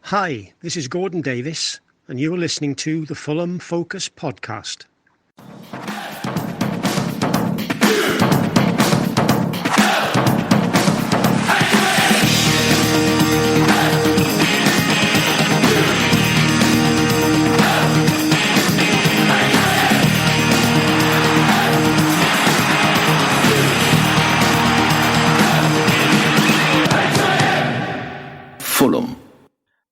Hi, this is Gordon Davis, and you're listening to the Fulham Focus podcast. Fulham.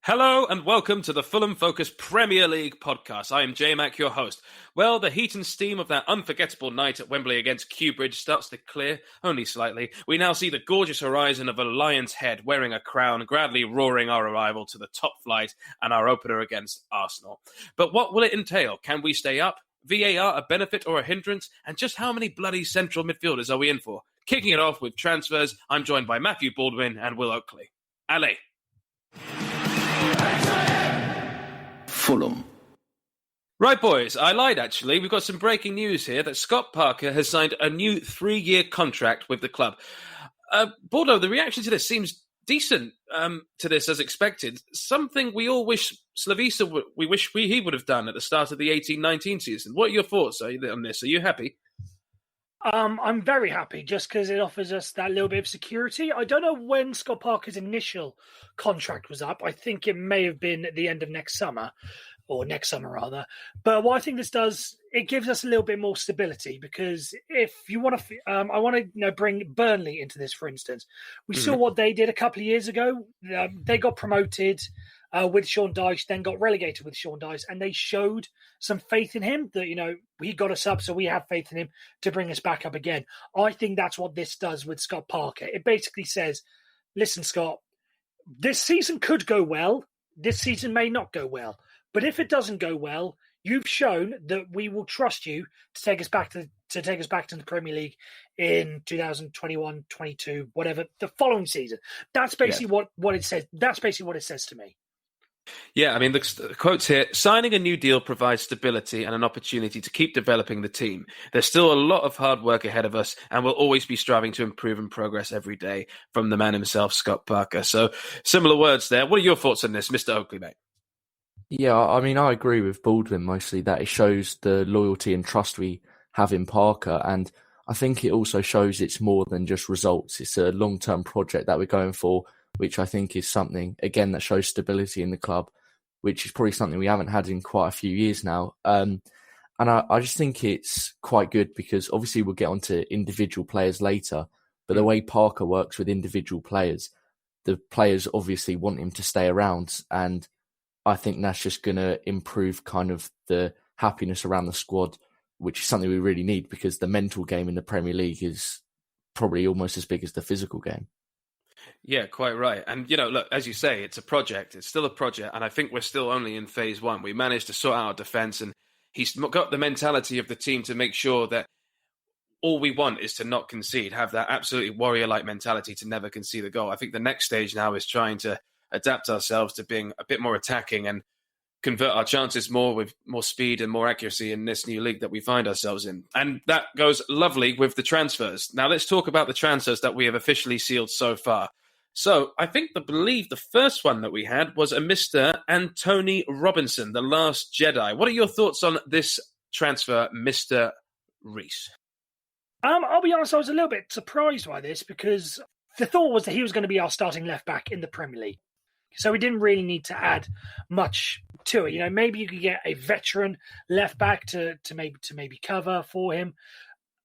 Hello and welcome to the Fulham Focus Premier League podcast. I am Jmac, your host. Well, the heat and steam of that unforgettable night at Wembley against Kew Bridge starts to clear, only slightly. We now see the gorgeous horizon of a lion's head wearing a crown, grandly roaring our arrival to the top flight and our opener against Arsenal. But what will it entail? Can we stay up? VAR a benefit or a hindrance? And just how many bloody central midfielders are we in for? Kicking it off with transfers, I'm joined by Matthew Baldwin and Will Oakley. Allez! Fulham. Right, boys, I lied, actually. We've got some breaking news here that Scott Parker has signed a new 3-year contract with the club. Baldo, the reaction to this seems decent to this as expected. Something we all wish Slavisa, he would have done at the start of the 18-19 season. What are your thoughts on this? Are you happy? I'm very happy just because it offers us that little bit of security. I don't know when Scott Parker's initial contract was up. I think it may have been at the end of next summer, or next summer rather. But what I think this does, it gives us a little bit more stability because if you want to, I want to bring Burnley into this, for instance. We saw what they did a couple of years ago. They got promoted with Sean Dyche, then got relegated with Sean Dyche, and they showed some faith in him that, he got us up, so we have faith in him to bring us back up again. I think that's what this does with Scott Parker. It basically says, listen, Scott, this season could go well. This season may not go well. But if it doesn't go well, you've shown that we will trust you to take us back to the Premier League in 2021, 22, whatever, the following season. That's basically what it says. That's basically what it says to me. Yeah, I mean, the quotes here, signing a new deal provides stability and an opportunity to keep developing the team. There's still a lot of hard work ahead of us, and we'll always be striving to improve and progress every day, from the man himself, Scott Parker. So, similar words there. What are your thoughts on this, Mr. Oakley, mate? Yeah, I mean, I agree with Baldwin mostly that it shows the loyalty and trust we have in Parker, and I think it also shows it's more than just results. It's a long-term project that we're going for, which I think is something, again, that shows stability in the club, which is probably something we haven't had in quite a few years now. And I just think it's quite good because obviously we'll get onto individual players later, but the way Parker works with individual players, the players obviously want him to stay around, and I think that's just going to improve kind of the happiness around the squad, which is something we really need because the mental game in the Premier League is probably almost as big as the physical game. Yeah, quite right. And, look, as you say, it's a project. It's still a project. And I think we're still only in phase one. We managed to sort out our defence, and he's got the mentality of the team to make sure that all we want is to not concede, have that absolutely warrior-like mentality to never concede a goal. I think the next stage now is trying to adapt ourselves to being a bit more attacking and convert our chances more with more speed and more accuracy in this new league that we find ourselves in. And that goes lovely with the transfers. Now let's talk about the transfers that we have officially sealed so far. So I believe the first one that we had was a Mr. Anthony Robinson, the Last Jedi. What are your thoughts on this transfer, Mr. Rees? I'll be honest, I was a little bit surprised by this because the thought was that he was going to be our starting left back in the Premier League. So we didn't really need to add much to it. Maybe you could get a veteran left back to maybe cover for him.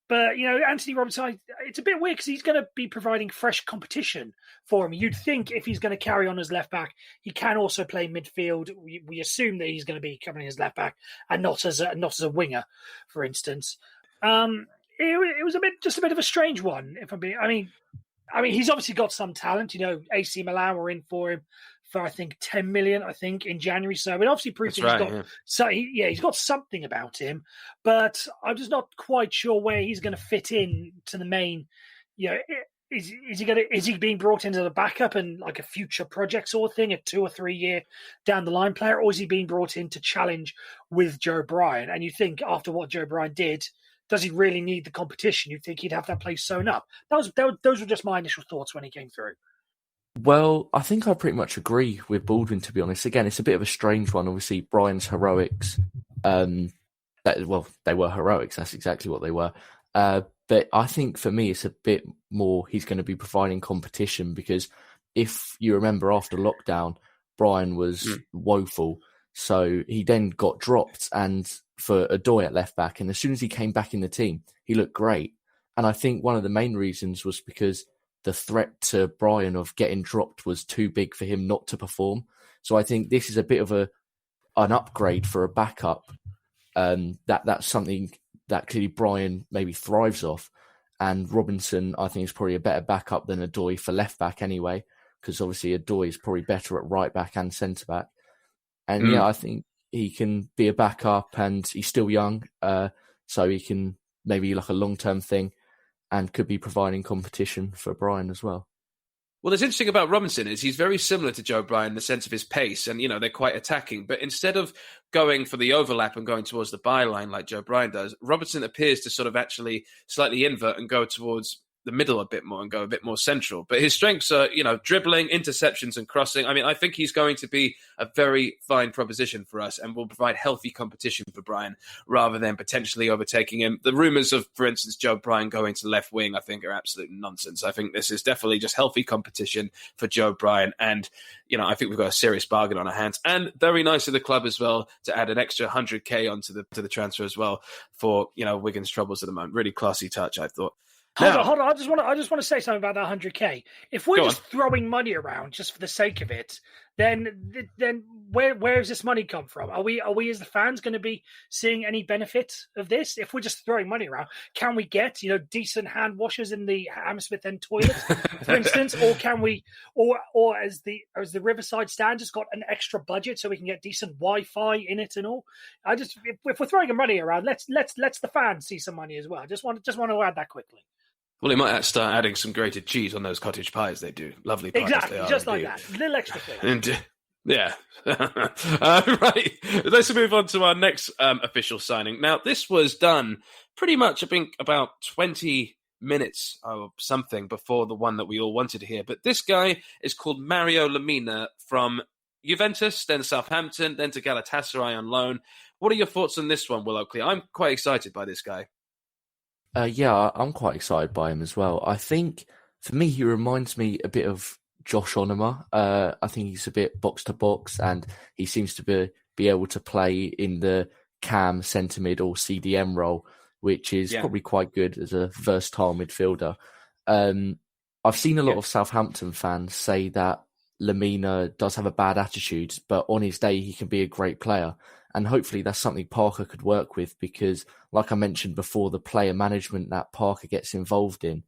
But, Anthony Robinson, it's a bit weird because he's going to be providing fresh competition for him. You'd think if he's going to carry on as left back, he can also play midfield. We assume that he's going to be covering as left back and not as a winger, for instance. It was just a bit of a strange one. If I'm being, I mean, he's obviously got some talent. AC Milan were in for him for I think 10 million. I think in January. So it obviously proves he's got something about him. But I'm just not quite sure where he's going to fit in to the main. Is he being brought into the backup and like a future project sort of thing, a 2 or 3 year down the line player, or is he being brought in to challenge with Joe Bryan? And you think after what Joe Bryan did, does he really need the competition? You'd think he'd have that place sewn up. Those were just my initial thoughts when he came through. Well, I think I pretty much agree with Baldwin, to be honest. Again, it's a bit of a strange one. Obviously, Brian's heroics, they were heroics. That's exactly what they were. But I think for me, it's a bit more he's going to be providing competition because if you remember after lockdown, Brian was woeful. So he then got dropped and for Adoy at left back. And as soon as he came back in the team, he looked great. And I think one of the main reasons was because the threat to Brian of getting dropped was too big for him not to perform. So I think this is a bit of an upgrade for a backup. That's something that clearly Brian maybe thrives off. And Robinson, I think, is probably a better backup than Adoy for left back anyway, because obviously Adoy is probably better at right back and centre back. And I think he can be a backup and he's still young. So he can maybe like a long-term thing and could be providing competition for Brian as well. Well, what's interesting about Robinson is he's very similar to Joe Bryan in the sense of his pace, and they're quite attacking. But instead of going for the overlap and going towards the byline like Joe Bryan does, Robinson appears to sort of actually slightly invert and go towards the middle a bit more and go a bit more central. But his strengths are, dribbling, interceptions and crossing. I mean, I think he's going to be a very fine proposition for us and will provide healthy competition for Bryan rather than potentially overtaking him. The rumours of, for instance, Joe Bryan going to left wing, I think are absolute nonsense. I think this is definitely just healthy competition for Joe Bryan. And, I think we've got a serious bargain on our hands. And very nice of the club as well to add an extra 100K onto the transfer as well for, Wigan's troubles at the moment. Really classy touch, I thought. Hold on. I just want to say something about that 100K. If we're just throwing money around just for the sake of it, then where does this money come from? Are we as the fans going to be seeing any benefit of this? If we're just throwing money around, can we get decent hand washers in the Hammersmith End toilet, for instance, or can we, or as the Riverside stand has got an extra budget so we can get decent Wi-Fi in it and all? If we're throwing money around, let's the fans see some money as well. I just want to add that quickly. Well, he might start adding some grated cheese on those cottage pies they do. Lovely pies. Exactly, they are, just indeed. like that. Little extra thing. And, yeah. Right. Let's move on to our next official signing. Now, this was done pretty much, I think, about 20 minutes or something before the one that we all wanted to hear. But this guy is called Mario Lemina from Juventus, then Southampton, then to Galatasaray on loan. What are your thoughts on this one, Will Oakley? I'm quite excited by this guy. Yeah, I'm quite excited by him as well. I think, for me, he reminds me a bit of Josh Onoma. I think he's a bit box-to-box, and he seems to be able to play in the cam, centre mid, or CDM role, which is probably quite good as a versatile midfielder. I've seen a lot of Southampton fans say that Lemina does have a bad attitude, but on his day, he can be a great player. And hopefully that's something Parker could work with because, like I mentioned before, the player management that Parker gets involved in,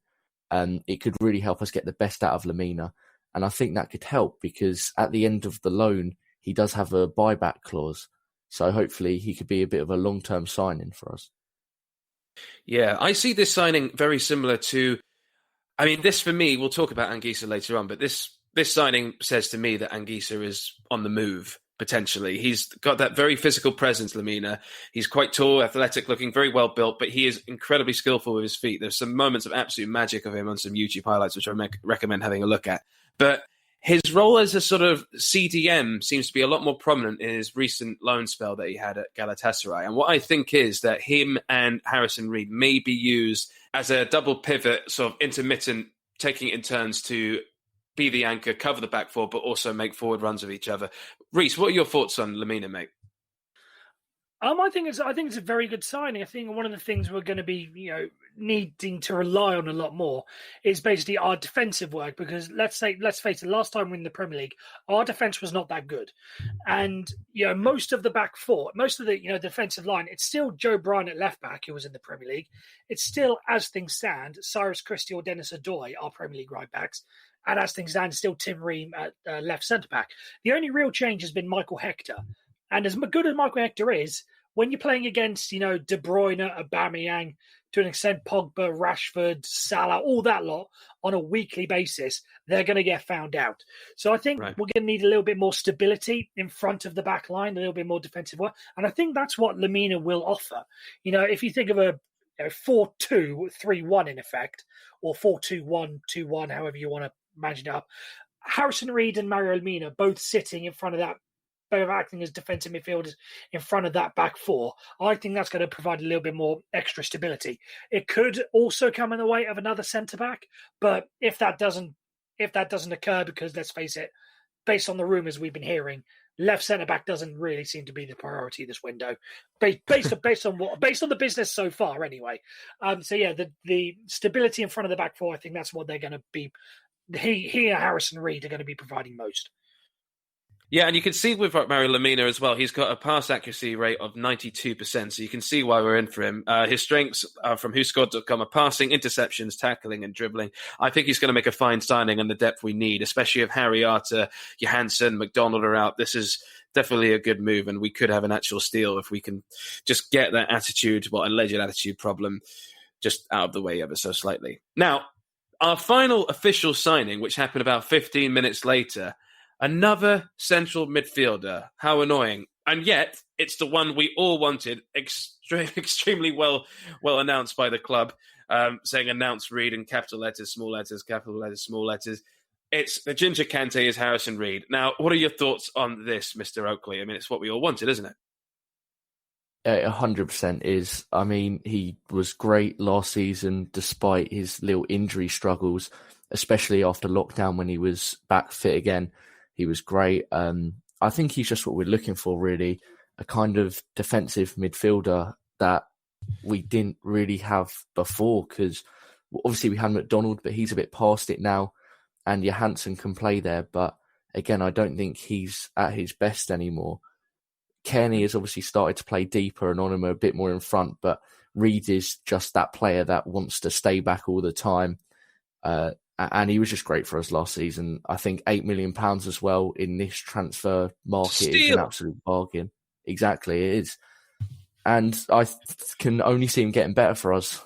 it could really help us get the best out of Lemina. And I think that could help because at the end of the loan, he does have a buyback clause. So hopefully he could be a bit of a long-term signing for us. Yeah, I see this signing very similar to, this for me, we'll talk about Anguissa later on, but this signing says to me that Anguissa is on the move. Potentially. He's got that very physical presence, Lemina. He's quite tall, athletic looking, very well built, but he is incredibly skillful with his feet. There's some moments of absolute magic of him on some YouTube highlights, which I recommend having a look at. But his role as a sort of CDM seems to be a lot more prominent in his recent loan spell that he had at Galatasaray. And what I think is that him and Harrison Reed may be used as a double pivot, sort of intermittent, taking it in turns to be the anchor, cover the back four, but also make forward runs of each other. Reese, what are your thoughts on Lemina, mate? I think it's a very good signing. I think one of the things we're going to be, needing to rely on a lot more is basically our defensive work. Because let's face it, last time we were in the Premier League, our defense was not that good, and most of the back four, most of the defensive line, it's still Joe Bryan at left back who was in the Premier League. It's still, as things stand, Cyrus Christie or Dennis Adoy, our Premier League right backs. And as things stand, still Tim Ream at left centre-back. The only real change has been Michael Hector. And as good as Michael Hector is, when you're playing against, De Bruyne, Aubameyang, to an extent Pogba, Rashford, Salah, all that lot on a weekly basis, they're going to get found out. So I think we're going to need a little bit more stability in front of the back line, a little bit more defensive work. And I think that's what Lemina will offer. If you think of a 4-2-3-1 in effect, or 4-2-1-2-1, however you want to imagine it up, Harrison Reed and Mario Lemina both sitting in front of that, both acting as defensive midfielders in front of that back four, I think that's going to provide a little bit more extra stability. It could also come in the way of another centre back, but if that doesn't occur, because let's face it, based on the rumours we've been hearing, left centre back doesn't really seem to be the priority this window, based on the business so far anyway. So yeah, the stability in front of the back four, I think that's what they're going to be. He and Harrison Reed are going to be providing most. Yeah, and you can see with Mario Lemina as well, he's got a pass accuracy rate of 92%, so you can see why we're in for him. His strengths from WhoScored.com are passing, interceptions, tackling, and dribbling. I think he's going to make a fine signing and the depth we need, especially if Harry Arter, Johansson, McDonald are out. This is definitely a good move, and we could have an actual steal if we can just get that alleged attitude problem just out of the way ever so slightly. Now, our final official signing, which happened about 15 minutes later, another central midfielder. How annoying. And yet, it's the one we all wanted, extremely well announced by the club, saying announce Reed in capital letters, small letters, capital letters, small letters. It's the Ginger Kante is Harrison Reed. Now, what are your thoughts on this, Mr. Oakley? I mean, it's what we all wanted, isn't it? 100% is. I mean, he was great last season despite his little injury struggles, especially after lockdown when he was back fit again. He was great. I think he's just what we're looking for, really, a kind of defensive midfielder that we didn't really have before, because obviously we had McDonald, but he's a bit past it now, and Johansson can play there. But again, I don't think he's at his best anymore. Kearney has obviously started to play deeper and on him a bit more in front, but Reed is just that player that wants to stay back all the time. And he was just great for us last season. I think £8 million as well in this transfer market is an absolute bargain. Exactly, it is. And I can only see him getting better for us.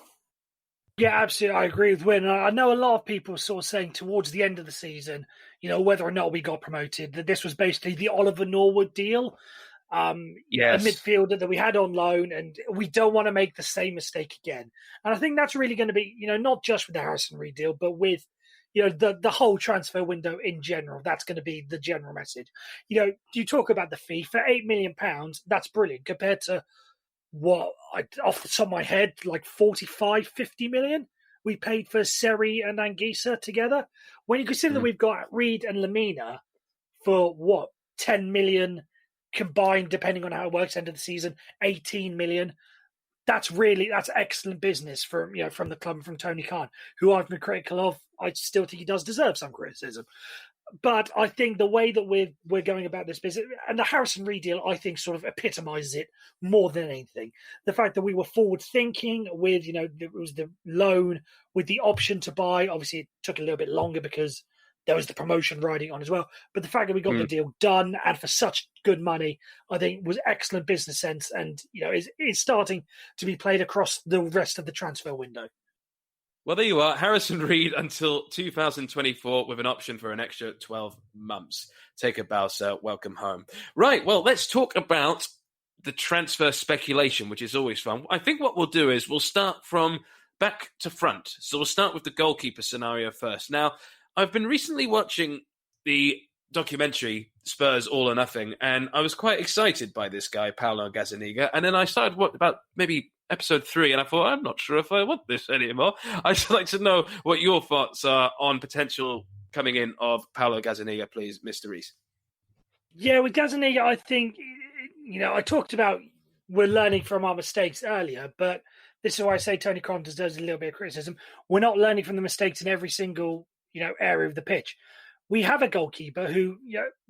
Yeah, absolutely. I agree with Win. I know a lot of people sort of saying towards the end of the season, whether or not we got promoted, that this was basically the Oliver Norwood deal. Yes. A midfielder that we had on loan, and we don't want to make the same mistake again. And I think that's really going to be, not just with the Harrison Reed deal, but with the whole transfer window in general. That's going to be the general message. You talk about the fee for £8 million. That's brilliant compared to what, off the top of my head, like 45, 50 million we paid for Seri and Anguissa together. When you consider that we've got Reed and Lemina for 10 million combined, depending on how it works, end of the season, 18 million. That's excellent business from the club and from Tony Khan, who I've been critical of. I still think he does deserve some criticism. But I think the way that we're going about this business, and the Harrison Reed deal, I think sort of epitomises it more than anything. The fact that we were forward thinking with, it was the loan with the option to buy. Obviously, it took a little bit longer because there was the promotion riding on as well. But the fact that we got the deal done and for such good money, I think was excellent business sense, and is starting to be played across the rest of the transfer window. Well, there you are. Harrison Reed until 2024 with an option for an extra 12 months. Take a bow, sir. Welcome home. Right, well, let's talk about the transfer speculation, which is always fun. I think what we'll do is we'll start from back to front. So we'll start with the goalkeeper scenario first. Now, I've been recently watching the documentary Spurs All or Nothing, and I was quite excited by this guy, Paolo Gazzaniga. And then I started about maybe episode 3, and I thought, I'm not sure if I want this anymore. I'd just like to know what your thoughts are on potential coming in of Paolo Gazzaniga, please, Mr. Rees. Yeah, with Gazzaniga, I think, I talked about we're learning from our mistakes earlier, but this is why I say Tony Khan deserves a little bit of criticism. We're not learning from the mistakes in every single area of the pitch. We have a goalkeeper who,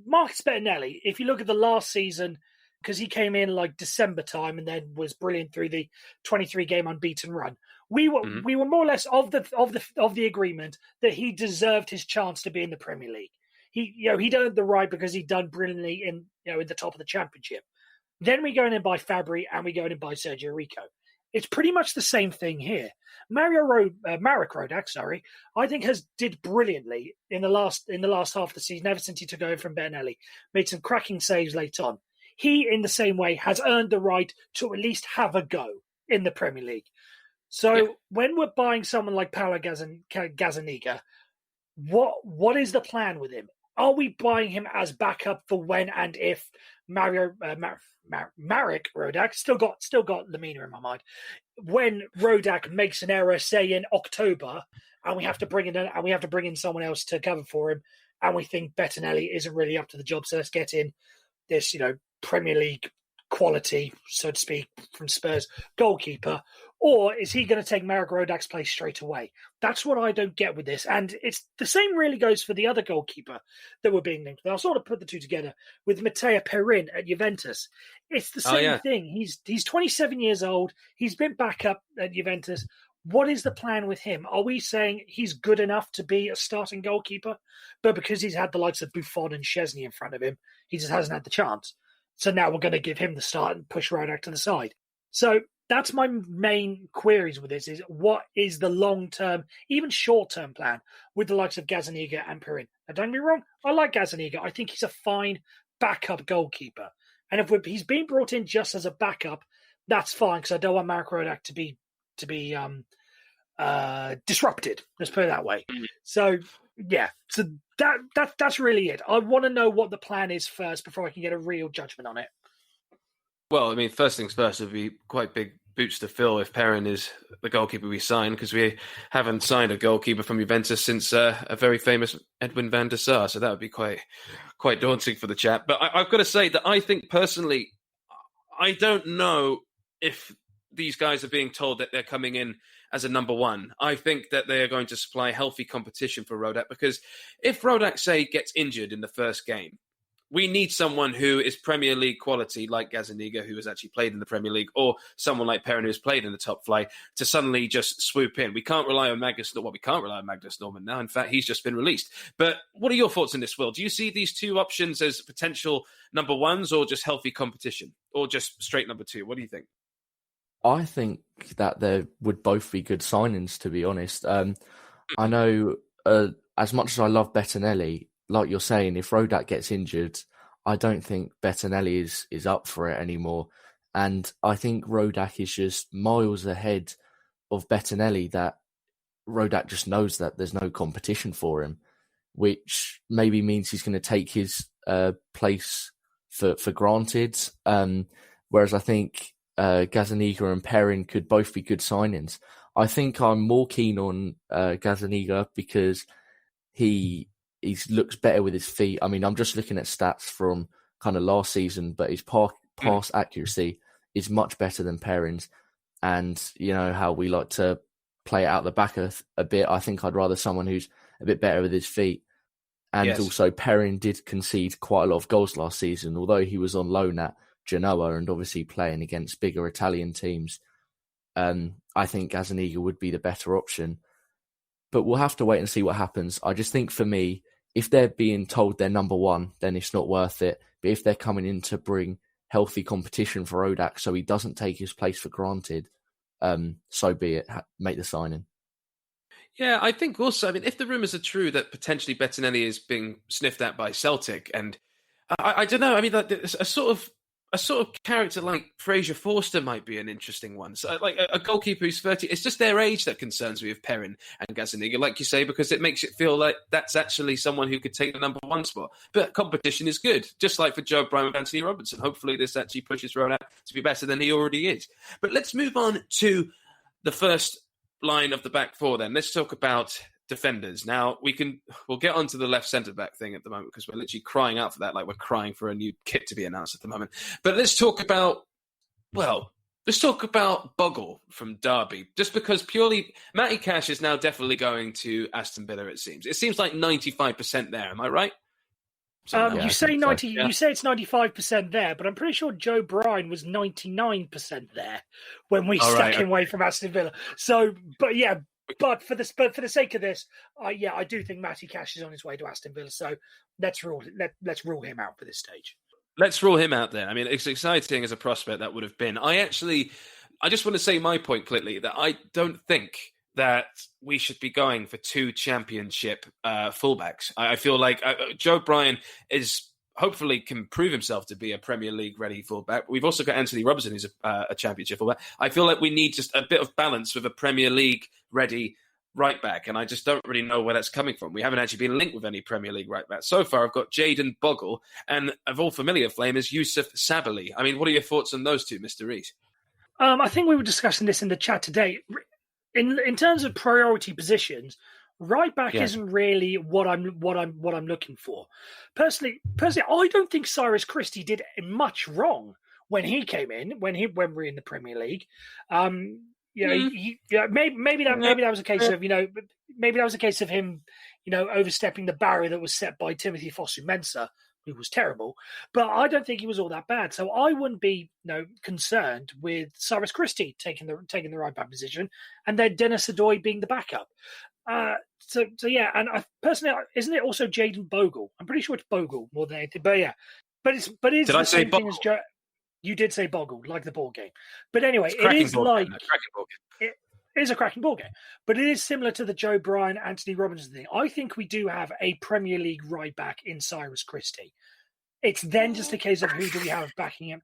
Marcus Bettinelli, if you look at the last season, because he came in like December time and then was brilliant through the 23-game unbeaten run. We were more or less of the agreement that he deserved his chance to be in the Premier League. He'd earned the right because he'd done brilliantly in the top of the Championship. Then we go in and buy Fabry and we go in and buy Sergio Rico. It's pretty much the same thing here. Marek Rodak, I think did brilliantly in the last half of the season, ever since he took over from Bettinelli. Made some cracking saves late on. He, in the same way, has earned the right to at least have a go in the Premier League. So when we're buying someone like Paolo Gazzaniga, what is the plan with him? Are we buying him as backup for when and if Marek Rodak still got Lamina in my mind? When Rodak makes an error, say in October, and we have to bring in someone else to cover for him, and we think Bettinelli isn't really up to the job, so let's get in this, Premier League quality, so to speak, from Spurs goalkeeper, or is he going to take Marek Rodak's place straight away? That's what I don't get with this, and it's the same really goes for the other goalkeeper that were being linked. I'll sort of put the two together with Matteo Perin at Juventus. It's the same thing. He's 27 years old. He's been back up at Juventus. What is the plan with him? Are we saying he's good enough to be a starting goalkeeper, but because he's had the likes of Buffon and Szczesny in front of him, he just hasn't had the chance? So now we're going to give him the start and push Rodak to the side. So that's my main queries with this, is what is the long-term, even short-term plan with the likes of Gazzaniga and Perin? Now, don't get me wrong, I like Gazzaniga. I think he's a fine backup goalkeeper. And if he's been brought in just as a backup, that's fine, because I don't want Marek Rodak to be disrupted. Let's put it that way. So yeah, so that's really it. I want to know what the plan is first before I can get a real judgment on it. Well, I mean, first things first, would be quite big boots to fill if Perin is the goalkeeper we sign, because we haven't signed a goalkeeper from Juventus since a very famous Edwin van der Sar, so that would be quite daunting for the chap. But I've got to say that I think personally, I don't know if these guys are being told that they're coming in as a number one. I think that they are going to supply healthy competition for Rodak, because if Rodak, say, gets injured in the first game, we need someone who is Premier League quality, like Gazzaniga, who has actually played in the Premier League, or someone like Perin, who's played in the top flight, to suddenly just swoop in. We can't rely on Magnus. Well, we can't rely on Magnus Norman now. In fact, he's just been released. But what are your thoughts on this, Will? Do you see these two options as potential number ones, or just healthy competition, or just straight number two? What do you think? I think that there would both be good signings, to be honest. I know as much as I love Bettinelli, like you're saying, if Rodak gets injured, I don't think Bettinelli is up for it anymore. And I think Rodak is just miles ahead of Bettinelli, that Rodak just knows that there's no competition for him, which maybe means he's going to take his place for granted. Whereas I think Gazzaniga and Perin could both be good signings. I think I'm more keen on Gazzaniga because he looks better with his feet. I mean, I'm just looking at stats from kind of last season, but his pass accuracy is much better than Perin's. And you know how we like to play it out the back a bit. I think I'd rather someone who's a bit better with his feet. And also Perin did concede quite a lot of goals last season, although he was on loan at Genoa and obviously playing against bigger Italian teams. I think Gazzaniga would be the better option. But we'll have to wait and see what happens. I just think for me, if they're being told they're number one, then it's not worth it. But if they're coming in to bring healthy competition for Rodak so he doesn't take his place for granted, so be it. Make the signing. Yeah, I think also, I mean, if the rumours are true that potentially Bettinelli is being sniffed at by Celtic, and I don't know, I mean, a sort of character like Fraser Forster might be an interesting one. So, like a goalkeeper who's 30, it's just their age that concerns me with Perin and Gazzaniga, like you say, because it makes it feel like that's actually someone who could take the number one spot. But competition is good, just like for Joe Bryan and Anthony Robinson. Hopefully this actually pushes Rodak to be better than he already is. But let's move on to the first line of the back four then. Let's talk about defenders. Now, we'll get onto the left centre-back thing at the moment because we're literally crying out for that, like we're crying for a new kit to be announced at the moment. But let's talk about Bogle from Derby, just because purely Matty Cash is now definitely going to Aston Villa, it seems. It seems like 95% there, am I right? You say 90. So. You say it's 95% there, but I'm pretty sure Joe Bryan was 99% there when we stuck him away from Aston Villa. So, but yeah, but for the sake of this, I do think Matty Cash is on his way to Aston Villa. So let's rule him out for this stage. Let's rule him out then. I mean, it's exciting as a prospect that would have been. I just want to say my point quickly that I don't think that we should be going for two championship fullbacks. I feel like Joe Bryan hopefully can prove himself to be a Premier League ready fullback. We've also got Anthony Robinson, who's a championship fullback. I feel like we need just a bit of balance with a Premier League ready right back, and I just don't really know where that's coming from. We haven't actually been linked with any Premier League right back. So far, I've got Jayden Bogle, and of all familiar flame is Yusuf Sabali. I mean, what are your thoughts on those two, Mr. Rees? I think we were discussing this in the chat today. In terms of priority positions, right back isn't really what I'm looking for. Personally, I don't think Cyrus Christie did much wrong when he came in, when we're in the Premier League. Maybe that was a case of maybe that was a case of him, overstepping the barrier that was set by Timothy Fosu-Mensah, who was terrible. But I don't think he was all that bad, so I wouldn't be concerned with Cyrus Christie taking the right back position, and then Dennis Adoy being the backup. So yeah, and I personally, isn't it also Jayden Bogle? I'm pretty sure it's Bogle more than anything, but yeah, but it's Did the I say same thing Bogle? as Joe. You did say Bogle, like the ball game. But anyway, It's it is ball like game, cracking ball game. it is a cracking ball game, but it is similar to the Joe Bryan, Anthony Robinson thing. I think we do have a Premier League right back in Cyrus Christie. It's then just a case of who do we have backing him.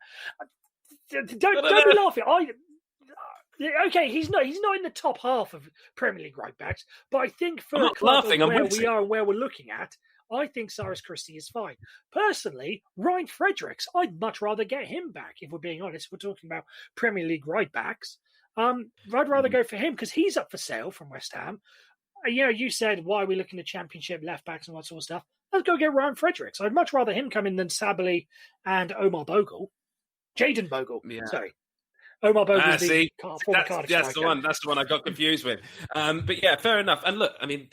Don't be laughing. Okay, he's not in the top half of Premier League right backs, but I think for a club of where we are and where we're looking at, I think Cyrus Christie is fine. Personally, Ryan Fredericks, I'd much rather get him back, if we're being honest. We're talking about Premier League right backs. I'd rather go for him because he's up for sale from West Ham. You said, why are we looking at Championship left backs and that sort of stuff? Let's go get Ryan Fredericks. I'd much rather him come in than Sabali and Omar Bogle. Jayden Bogle, sorry. Omar Bogle is the former Cardiff striker. That's the one I got confused with. But yeah, fair enough. And look, I mean,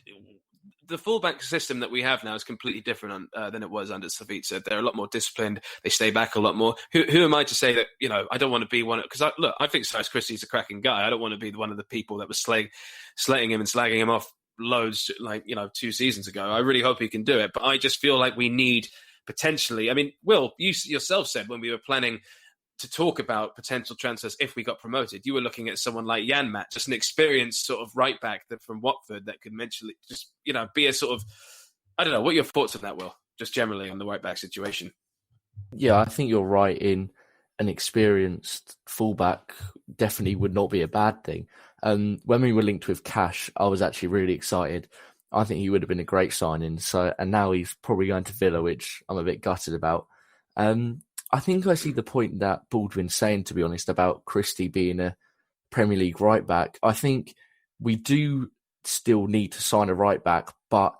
the fullback system that we have now is completely different than it was under Savitza. They're a lot more disciplined. They stay back a lot more. Who am I to say that, I don't want to be one of... Because, I think Cyrus Christie's a cracking guy. I don't want to be one of the people that was slating him and slagging him off loads, 2 seasons ago. I really hope he can do it. But I just feel like we need potentially... I mean, Will, you yourself said when we were planning to talk about potential transfers if we got promoted, you were looking at someone like Jmac, just an experienced sort of right back from Watford that could eventually just, be a sort of, I don't know, what are your thoughts on that, Will? Just generally on the right back situation. Yeah, I think you're right in an experienced fullback definitely would not be a bad thing. When we were linked with Cash, I was actually really excited. I think he would have been a great signing. And now he's probably going to Villa, which I'm a bit gutted about. I think I see the point that Baldwin's saying, to be honest, about Christie being a Premier League right back. I think we do still need to sign a right back, but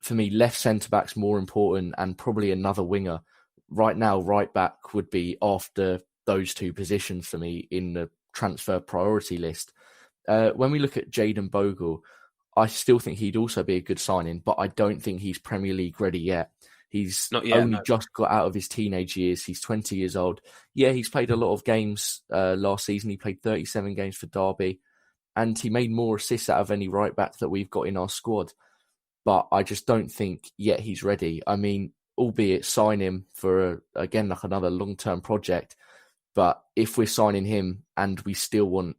for me, left centre back's more important and probably another winger. Right now, right back would be after those two positions for me in the transfer priority list. When we look at Jayden Bogle, I still think he'd also be a good signing, but I don't think he's Premier League ready yet. He's just got out of his teenage years. He's 20 years old. Yeah, he's played a lot of games last season. He played 37 games for Derby, and he made more assists out of any right back that we've got in our squad. But I just don't think yet he's ready. I mean, albeit sign him for, another long-term project. But if we're signing him and we still want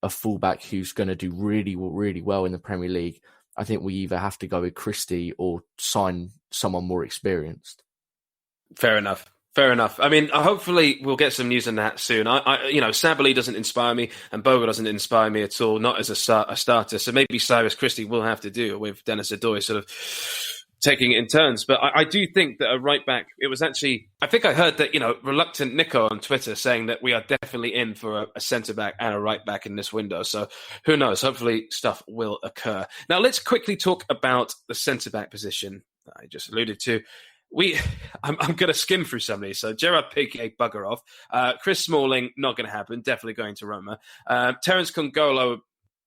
a fullback who's going to do really, really well in the Premier League, I think we either have to go with Christie or sign someone more experienced. Fair enough. I mean, hopefully we'll get some news on that soon. Sabali doesn't inspire me, and Bogle doesn't inspire me at all, not as a starter. So maybe Cyrus Christie will have to do with Dennis Adoy sort of taking it in turns. But I do think that a right back, it was actually, I think I heard that, reluctant Nico on Twitter saying that we are definitely in for a centre back and a right back in this window. So who knows? Hopefully stuff will occur. Now let's quickly talk about the centre back position that I just alluded to. I'm going to skim through some of these. So Gerard Piqué, bugger off. Chris Smalling, not going to happen. Definitely going to Roma. Terence Congolo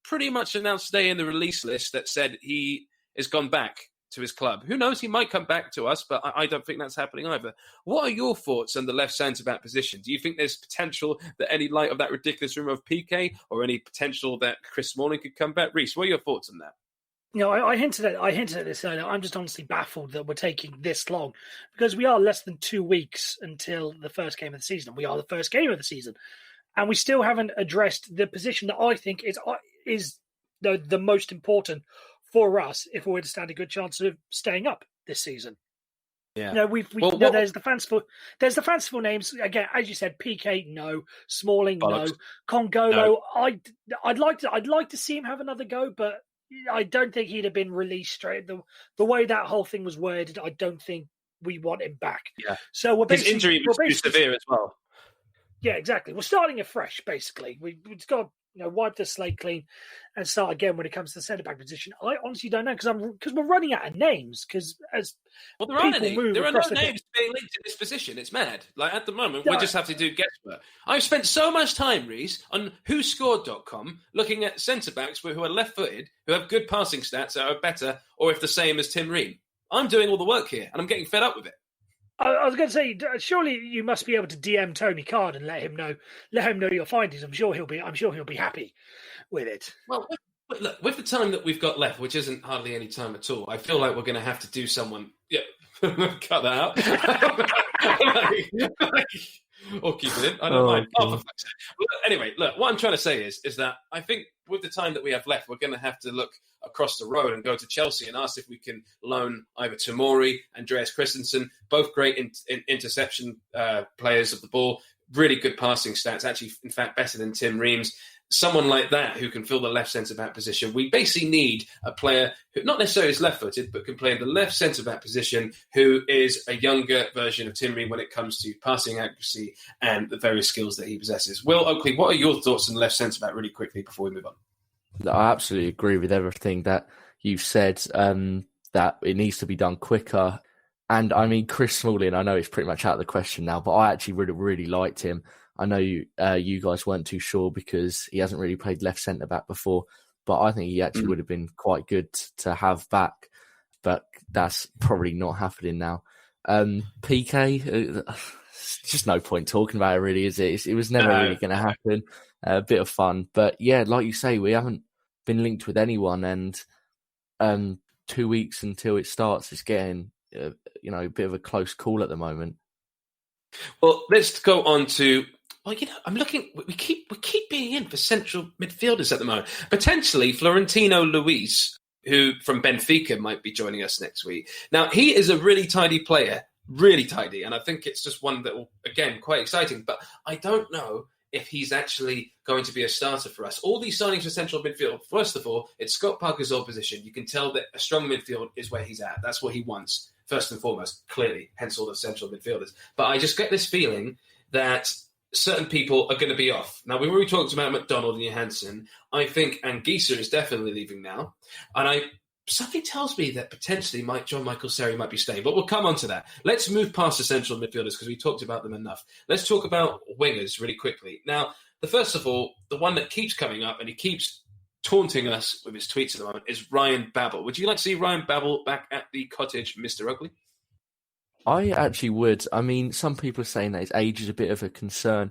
pretty much announced today in the release list that said he has gone back to his club. Who knows? He might come back to us, but I don't think that's happening either. What are your thoughts on the left centre-back position? Do you think there's potential that any light of that ridiculous rumour of Piqué or any potential that Chris Smalling could come back? Reece, what are your thoughts on that? I hinted at this earlier. I'm just honestly baffled that we're taking this long because we are less than 2 weeks until the first game of the season. We are the first game of the season, and we still haven't addressed the position that I think is the most important for us if we're to stand a good chance of staying up this season. Yeah. There's the fanciful names again, as you said. Piqué, no. Smalling, Bollocks. no. Congolo, No. I'd like to see him have another go, but I don't think he'd have been released straight. The way that whole thing was worded, I don't think we want him back. Yeah. So his injury was too severe as well. Yeah, exactly. We're starting afresh, basically. We've got to wipe the slate clean and start again when it comes to the centre-back position. I honestly don't know because we're running out of names. Because as there are no names being linked in this position. It's mad. Like at the moment, we just have to do guesswork. I've spent so much time, Reese, on WhoScored.com looking at centre-backs who are left-footed, who have good passing stats that are better, or if the same as Tim Ream. I'm doing all the work here, and I'm getting fed up with it. I was going to say, surely you must be able to DM Tony Card and let him know your findings. I'm sure he'll be happy with it. Well, look, with the time that we've got left, which isn't hardly any time at all, I feel like we're going to have to do someone. Yeah, cut that out. Or keep it in. I don't mind. Okay. Anyway, look, what I'm trying to say is that I think with the time that we have left, we're going to have to look across the road and go to Chelsea and ask if we can loan either Tomori, Andreas Christensen, both great interception players of the ball, really good passing stats, actually, in fact, better than Tim Reams. Someone like that who can fill the left centre-back position. We basically need a player who not necessarily is left-footed, but can play in the left centre-back position, who is a younger version of Tim Ream when it comes to passing accuracy and the various skills that he possesses. Will Oakley, what are your thoughts on left centre-back really quickly before we move on? I absolutely agree with everything that you've said, that it needs to be done quicker. And I mean, Chris Smalling, I know it's pretty much out of the question now, but I actually really, really liked him. I know you guys weren't too sure because he hasn't really played left centre-back before, but I think he actually would have been quite good to have back. But that's probably not happening now. PK, just no point talking about it really, is it? It was never really going to happen. A bit of fun. But yeah, like you say, we haven't been linked with anyone, and 2 weeks until it starts, it's getting a bit of a close call at the moment. Well, let's go on to... Well, I'm looking. We keep being in for central midfielders at the moment. Potentially, Florentino Luis, who from Benfica might be joining us next week. Now, he is a really tidy player, really tidy, and I think it's just one that will, again, quite exciting. But I don't know if he's actually going to be a starter for us. All these signings for central midfield, first of all, it's Scott Parker's old position. You can tell that a strong midfield is where he's at. That's what he wants, first and foremost, clearly, hence all the central midfielders. But I just get this feeling that certain people are going to be off. Now, we already talked about McDonald and Johansson. I think Anguissa is definitely leaving now. And something tells me that potentially John Michael Seri might be staying. But we'll come on to that. Let's move past the central midfielders because we talked about them enough. Let's talk about wingers really quickly. Now, first of all, the one that keeps coming up and he keeps taunting us with his tweets at the moment is Ryan Babel. Would you like to see Ryan Babel back at the Cottage, Mr. Oakley? I actually would. I mean, some people are saying that his age is a bit of a concern,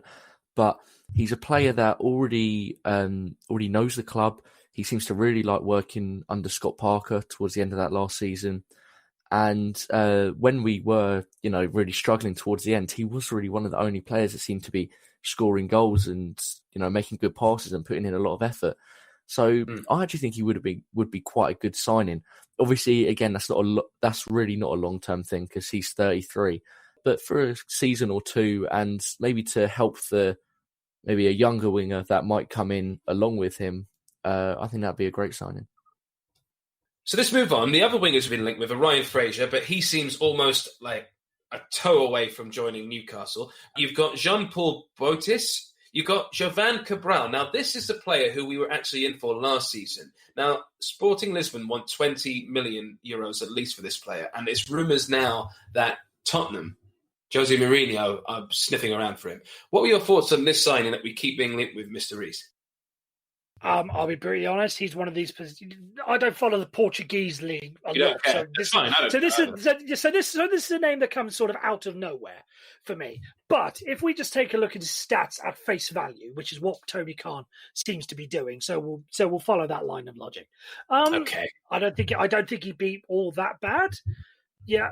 but he's a player that already knows the club. He seems to really like working under Scott Parker towards the end of that last season. And when we were, really struggling towards the end, he was really one of the only players that seemed to be scoring goals and, making good passes and putting in a lot of effort. So I actually think he would be quite a good signing. Obviously, again, that's really not a long-term thing because he's 33. But for a season or two, and maybe to help maybe a younger winger that might come in along with him, I think that'd be a great signing. So let's move on. The other wingers have been linked with are Ryan Fraser, but he seems almost like a toe away from joining Newcastle. You've got Jean-Paul Botis. You've got Jovan Cabral. Now, this is the player who we were actually in for last season. Now, Sporting Lisbon want 20 million euros at least for this player. And it's rumours now that Tottenham, Jose Mourinho, are sniffing around for him. What were your thoughts on this signing that we keep being linked with, Mr. Rees? I'll be pretty honest. He's one of these. I don't follow the Portuguese league a lot, so this is a name that comes sort of out of nowhere for me. But if we just take a look at his stats at face value, which is what Tony Khan seems to be doing, so we'll follow that line of logic. Okay. I don't think he'd be all that bad. Yeah.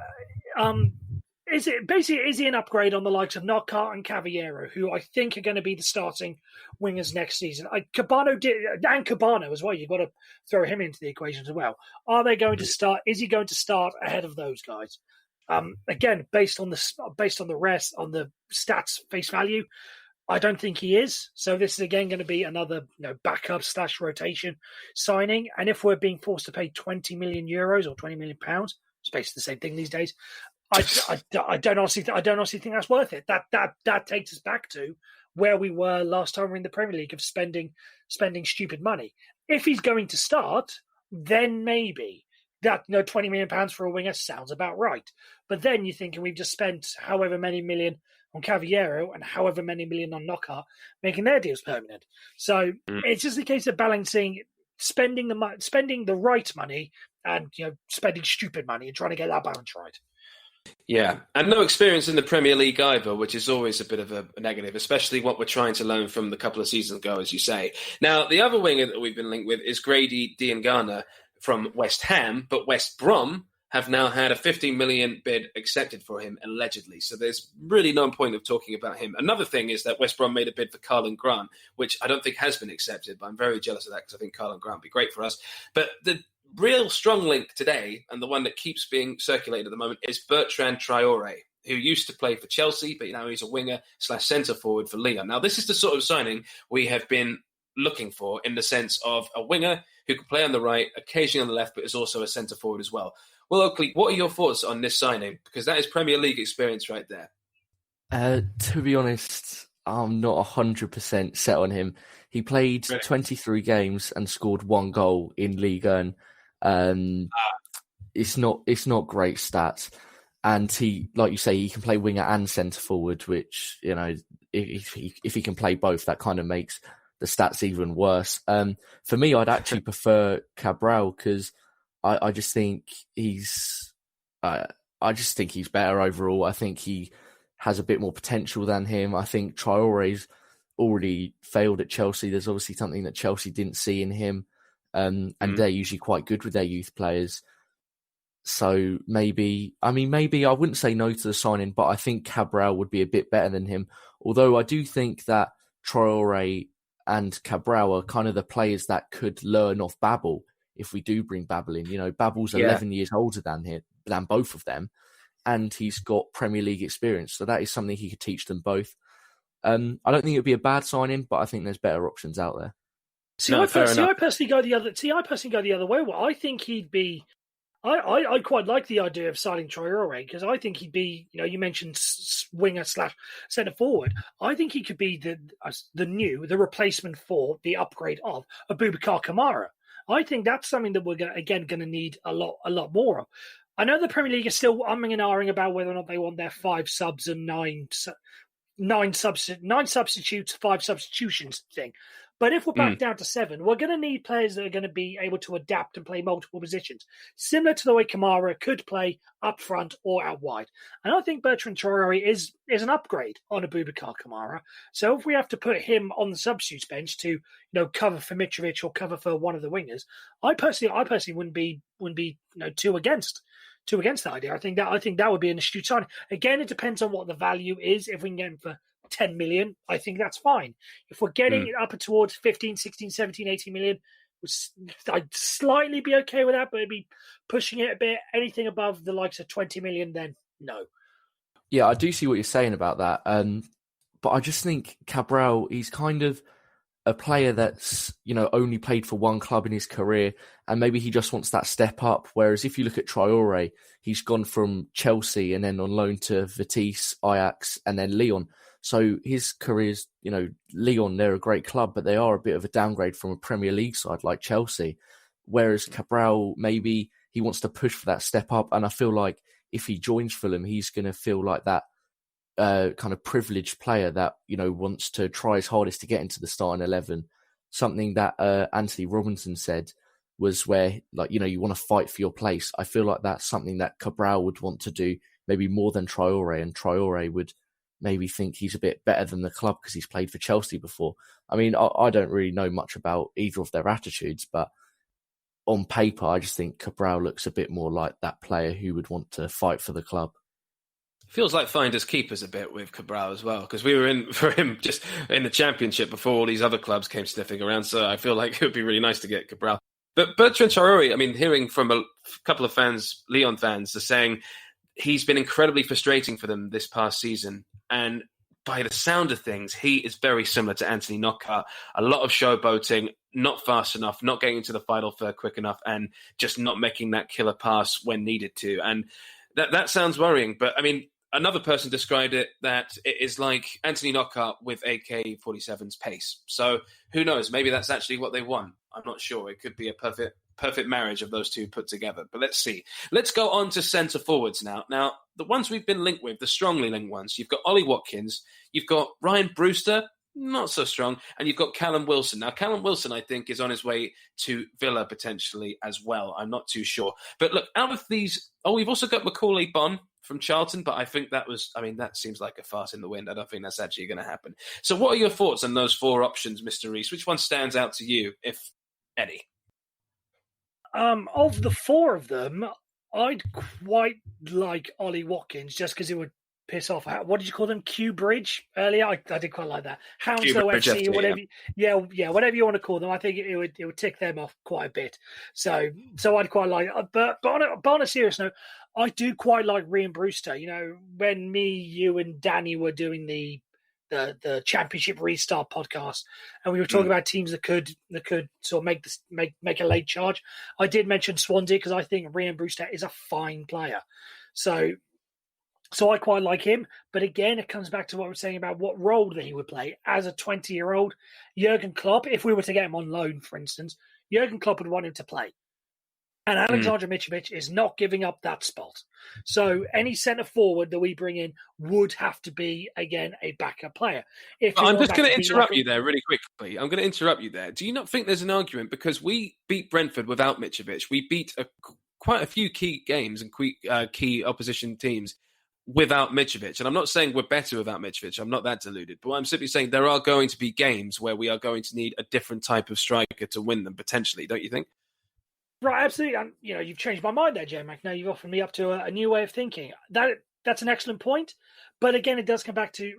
Is he an upgrade on the likes of Knockout and Cavallero, who I think are going to be the starting wingers next season? Cabano as well. You've got to throw him into the equation as well. Are they going to start? Is he going to start ahead of those guys? Again, based on the rest on the stats face value, I don't think he is. So this is again going to be another backup / rotation signing. And if we're being forced to pay 20 million euros or 20 million pounds, it's basically the same thing these days. I don't honestly think that's worth it. That takes us back to where we were last time we were in the Premier League of spending stupid money. If he's going to start, then maybe that 20 million pounds for a winger sounds about right. But then you're thinking we've just spent however many million on Cavallero and however many million on Knockaert, making their deals permanent. So it's just a case of balancing spending the right money and spending stupid money and trying to get that balance right. Yeah, and no experience in the Premier League either, which is always a bit of a negative, especially what we're trying to learn from the couple of seasons ago, as you say. Now, the other winger that we've been linked with is Grady Diangana from West Ham, but West Brom have now had a 15 million bid accepted for him, allegedly. So there's really no point of talking about him. Another thing is that West Brom made a bid for Karlan Grant, which I don't think has been accepted, but I'm very jealous of that because I think Karlan Grant would be great for us. But the real strong link today, and the one that keeps being circulated at the moment, is Bertrand Traore, who used to play for Chelsea, but now he's a winger / centre forward for Lyon. Now, this is the sort of signing we have been looking for, in the sense of a winger who can play on the right, occasionally on the left, but is also a centre forward as well. Well, Oakley, what are your thoughts on this signing? Because that is Premier League experience right there. To be honest, I'm not 100% set on him. He played 23 games and scored 1 goal in Ligue 1. It's not great stats, and he, like you say, he can play winger and centre forward, which if he can play both, that kind of makes the stats even worse. For me, I'd actually prefer Cabral because I just think he's better overall. I think he has a bit more potential than him. I think Traore's already failed at Chelsea. There's obviously something that Chelsea didn't see in him. And they're usually quite good with their youth players. So maybe I wouldn't say no to the signing, but I think Cabral would be a bit better than him. Although I do think that Traore and Cabral are kind of the players that could learn off Babel if we do bring Babel in. Babel's 11 years older than both of them, and he's got Premier League experience. So that is something he could teach them both. I don't think it would be a bad signing, but I think there's better options out there. I personally go the other way. Well, I think he'd be. I quite like the idea of signing Traore because I think he'd be. You mentioned winger / centre forward. I think he could be the replacement for the upgrade of Abubakar Kamara. I think that's something that we're going to need a lot more of. I know the Premier League is still umming and ahhing about whether or not they want their 5 subs and 9 substitutes, 5 substitutions thing. But if we're back down to 7, we're going to need players that are going to be able to adapt and play multiple positions, similar to the way Kamara could play up front or out wide. And I think Bertrand Traore is an upgrade on Abubakar Kamara. So if we have to put him on the substitutes bench to cover for Mitrovic or cover for one of the wingers, I personally wouldn't be too against that idea. I think that would be an astute signing. Again, it depends on what the value is. If we can get him for 10 million, I think that's fine. If we're getting it up towards 15, 16, 17, 18 million, I'd slightly be okay with that, but it'd be pushing it a bit. Anything above the likes of 20 million, then no. Yeah, I do see what you're saying about that. But I just think Cabral, he's kind of a player that's, only played for one club in his career, and maybe he just wants that step up. Whereas if you look at Traore, he's gone from Chelsea and then on loan to Vitesse, Ajax, and then Lyon. So his career's, Lyon, they're a great club, but they are a bit of a downgrade from a Premier League side like Chelsea. Whereas Cabral, maybe he wants to push for that step up. And I feel like if he joins Fulham, he's going to feel like that kind of privileged player that, wants to try his hardest to get into the starting 11. Something that Anthony Robinson said was where, you want to fight for your place. I feel like that's something that Cabral would want to do, maybe more than Traore, and Traore would maybe think he's a bit better than the club because he's played for Chelsea before. I mean, I don't really know much about either of their attitudes, but on paper, I just think Cabral looks a bit more like that player who would want to fight for the club. Feels like finders keepers a bit with Cabral as well, because we were in for him just in the Championship before all these other clubs came sniffing around, so I feel like it would be really nice to get Cabral. But Bertrand Traore, I mean, hearing from a couple of fans, Lyon fans, are saying he's been incredibly frustrating for them this past season. And by the sound of things, he is very similar to Anthony Knockaert. A lot of showboating, not fast enough, not getting into the final third quick enough, and just not making that killer pass when needed to. And that sounds worrying. But, I mean, another person described it that it is like Anthony Knockaert with AK-47's pace. So who knows? Maybe that's actually what they want. I'm not sure. It could be a perfect marriage of those two put together. But let's see. Let's go on to centre forwards now. Now, the ones we've been linked with, the strongly linked ones, you've got Ollie Watkins, you've got Ryan Brewster, not so strong, and you've got Callum Wilson. Now, Callum Wilson, I think, is on his way to Villa potentially as well. I'm not too sure. But look, out of these... Oh, we've also got Macaulay Bonne from Charlton, but I think that seems like a fart in the wind. I don't think that's actually going to happen. So what are your thoughts on those four options, Mr. Rees? Which one stands out to you, if any? Of the four of them, I'd quite like Ollie Watkins just because it would piss off. What did you call them? Q Bridge earlier. I did quite like that. Hounslow FC, or whatever. Yeah, whatever you want to call them. I think it would tick them off quite a bit. So I'd quite like. But on a serious note, I do quite like Ryan Brewster. You know, when me, you, and Danny were doing the Championship Restart podcast, and we were talking about teams that could sort of make a late charge. I did mention Swansea because I think Ryan Brewster is a fine player. So I quite like him. But again, it comes back to what we're saying about what role that he would play as a 20-year-old. Jurgen Klopp, if we were to get him on loan, for instance, Jurgen Klopp would want him to play. And Alexander Mitrovic is not giving up that spot. So any centre forward that we bring in would have to be, again, a backup player. I'm just going to interrupt you there really quickly. I'm going to interrupt you there. Do you not think there's an argument? Because we beat Brentford without Mitrovic. We beat quite a few key games and key opposition teams without Mitrovic. And I'm not saying we're better without Mitrovic. I'm not that deluded. But I'm simply saying there are going to be games where we are going to need a different type of striker to win them, potentially. Don't you think? Right, absolutely. And you've changed my mind there, Jmac. Now you've offered me up to a new way of thinking. That's an excellent point. But again, it does come back to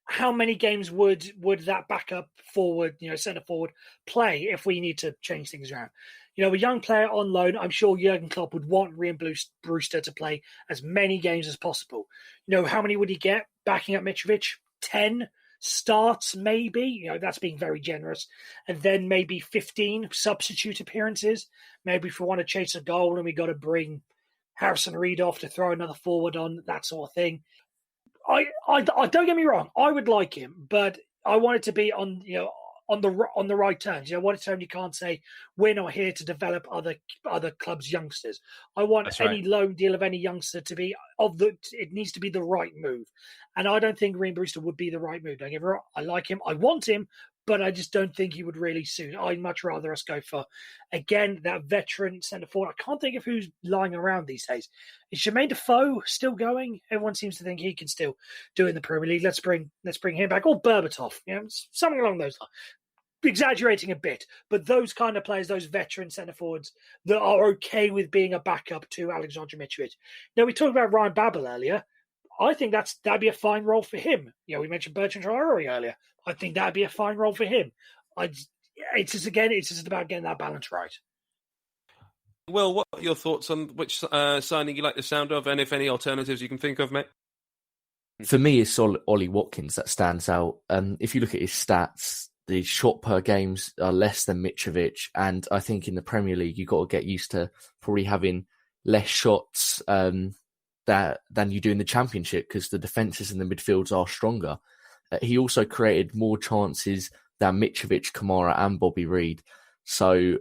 how many games would that backup forward, centre forward, play if we need to change things around. A young player on loan, I'm sure Jurgen Klopp would want Ryan Brewster to play as many games as possible. How many would he get backing up Mitrovic? 10 starts, maybe. That's being very generous. And then maybe 15 substitute appearances. Maybe if we want to chase a goal and we got to bring Harrison Reed off to throw another forward on, that sort of thing. I don't get me wrong. I would like him, but I want it to be on the right terms. What a term you can't say we're not here to develop other clubs' youngsters. I want any loan deal of any youngster to be it needs to be the right move. And I don't think Ryan Brewster would be the right move. Don't get me wrong. I like him. I want him, but I just don't think he would really suit. I'd much rather us go for, again, that veteran centre forward. I can't think of who's lying around these days. Is Jermaine Defoe still going? Everyone seems to think he can still do it in the Premier League. Let's bring him back. Or Berbatov, something along those lines. Exaggerating a bit, but those kind of players, those veteran centre forwards that are okay with being a backup to Alexander Mitrovic. Now, we talked about Ryan Babel earlier. I think that'd be a fine role for him. We mentioned Bertrand Traore earlier. I think that'd be a fine role for him. It's just about getting that balance right. Will, what are your thoughts on which signing you like the sound of, and if any alternatives you can think of, mate? For me, it's Ollie Watkins that stands out. If you look at his stats, the shot per games are less than Mitrovic, and I think in the Premier League you've got to get used to probably having less shots than you do in the Championship because the defences and the midfields are stronger. He also created more chances than Mitrovic, Kamara and Bobby Reid. So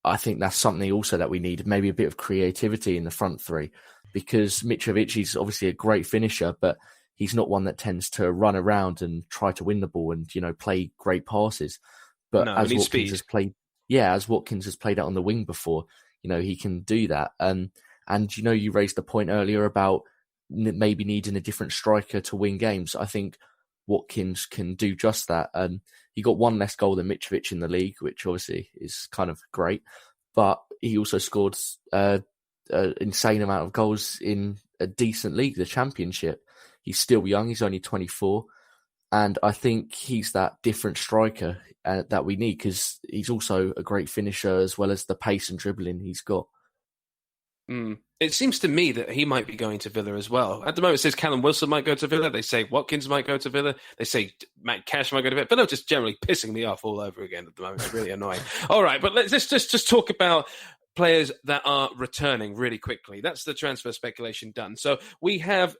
I think that's something also that we need, maybe a bit of creativity in the front three, because Mitrovic is obviously a great finisher, but he's not one that tends to run around and try to win the ball and, play great passes. But as Watkins has played out on the wing before, he can do that. And you raised a point earlier about maybe needing a different striker to win games. I think Watkins can do just that. He got one less goal than Mitrovic in the league, which obviously is kind of great. But he also scored an insane amount of goals in a decent league, the Championship. He's still young. He's only 24. And I think he's that different striker that we need because he's also a great finisher as well as the pace and dribbling he's got. It seems to me that he might be going to Villa as well. At the moment, it says Callum Wilson might go to Villa. They say Watkins might go to Villa. They say Matt Cash might go to Villa. Villa are just generally pissing me off all over again at the moment. It's really annoying. All right, but let's just talk about players that are returning really quickly. That's the transfer speculation done. So we have